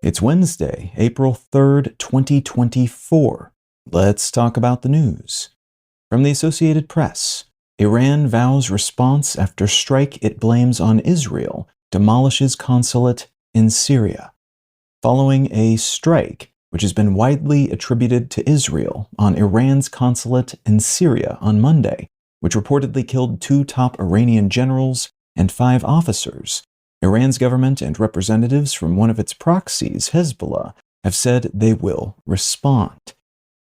It's Wednesday, April 3rd, 2024. Let's talk about the news. From the Associated Press, Iran vows response after strike it blames on Israel, demolishes consulate in Syria. Following a strike, which has been widely attributed to Israel on Iran's consulate in Syria on Monday, which reportedly killed 2 top Iranian generals and 5 officers, Iran's government and representatives from one of its proxies, Hezbollah, have said they will respond.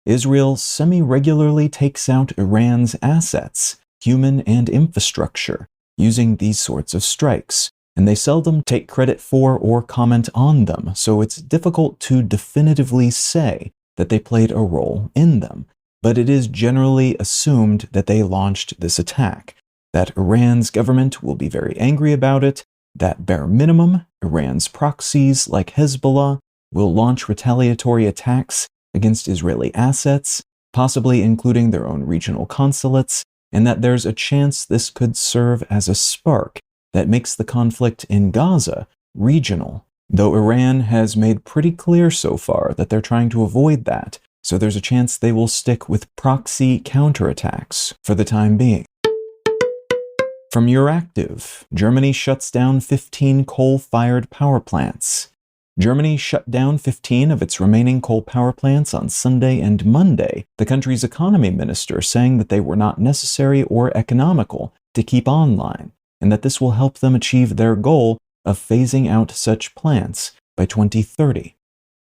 Israel semi-regularly takes out Iran's assets, human and infrastructure, using these sorts of strikes, and they seldom take credit for or comment on them, so it's difficult to definitively say that they played a role in them. But it is generally assumed that they launched this attack, that Iran's government will be very angry about it, that bare minimum, Iran's proxies like Hezbollah will launch retaliatory attacks against Israeli assets, possibly including their own regional consulates, and that there's a chance this could serve as a spark that makes the conflict in Gaza regional, though Iran has made pretty clear so far that they're trying to avoid that, so there's a chance they will stick with proxy counterattacks for the time being. From Euractiv, Germany shuts down 15 coal-fired power plants. Germany shut down 15 of its remaining coal power plants on Sunday and Monday, the country's economy minister saying that they were not necessary or economical to keep online, and that this will help them achieve their goal of phasing out such plants by 2030.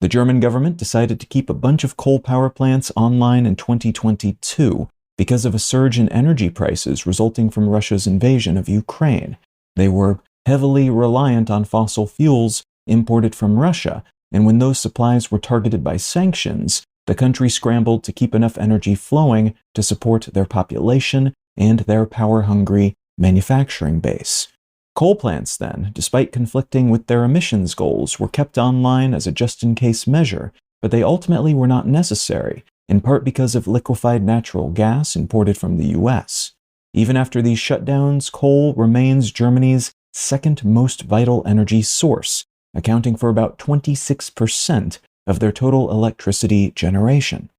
The German government decided to keep a bunch of coal power plants online in 2022 because of a surge in energy prices resulting from Russia's invasion of Ukraine. They were heavily reliant on fossil fuels imported from Russia, and when those supplies were targeted by sanctions, the country scrambled to keep enough energy flowing to support their population and their power-hungry manufacturing base. Coal plants, then, despite conflicting with their emissions goals, were kept online as a just-in-case measure, but they ultimately were not necessary, in part because of liquefied natural gas imported from the US. Even after these shutdowns, coal remains Germany's second most vital energy source, accounting for about 26% of their total electricity generation.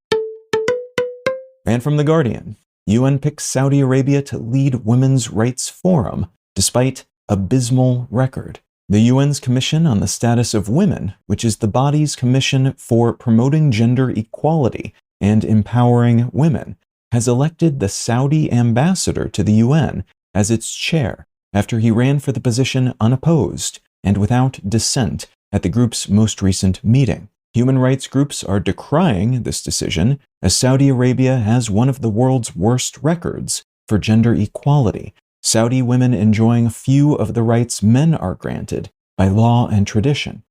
And from The Guardian, UN picks Saudi Arabia to lead Women's Rights Forum, despite abysmal record. The UN's Commission on the Status of Women, which is the body's commission for promoting gender equality and empowering women, has elected the Saudi ambassador to the UN as its chair after he ran for the position unopposed and without dissent at the group's most recent meeting. Human rights groups are decrying this decision, as Saudi Arabia has one of the world's worst records for gender equality, Saudi women enjoying few of the rights men are granted by law and tradition.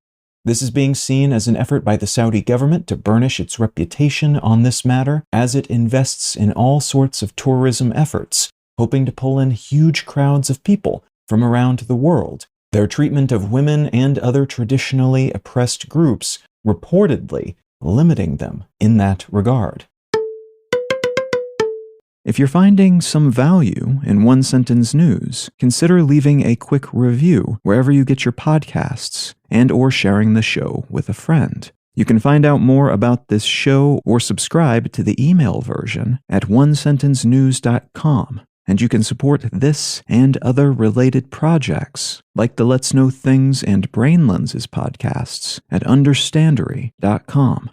This is being seen as an effort by the Saudi government to burnish its reputation on this matter as it invests in all sorts of tourism efforts, hoping to pull in huge crowds of people from around the world. Their treatment of women and other traditionally oppressed groups reportedly limiting them in that regard. If you're finding some value in one-sentence news, consider leaving a quick review wherever you get your podcasts and/or sharing the show with a friend. You can find out more about this show or subscribe to the email version at onesentencenews.com, and you can support this and other related projects like the Let's Know Things and Brain Lenses podcasts at understandery.com.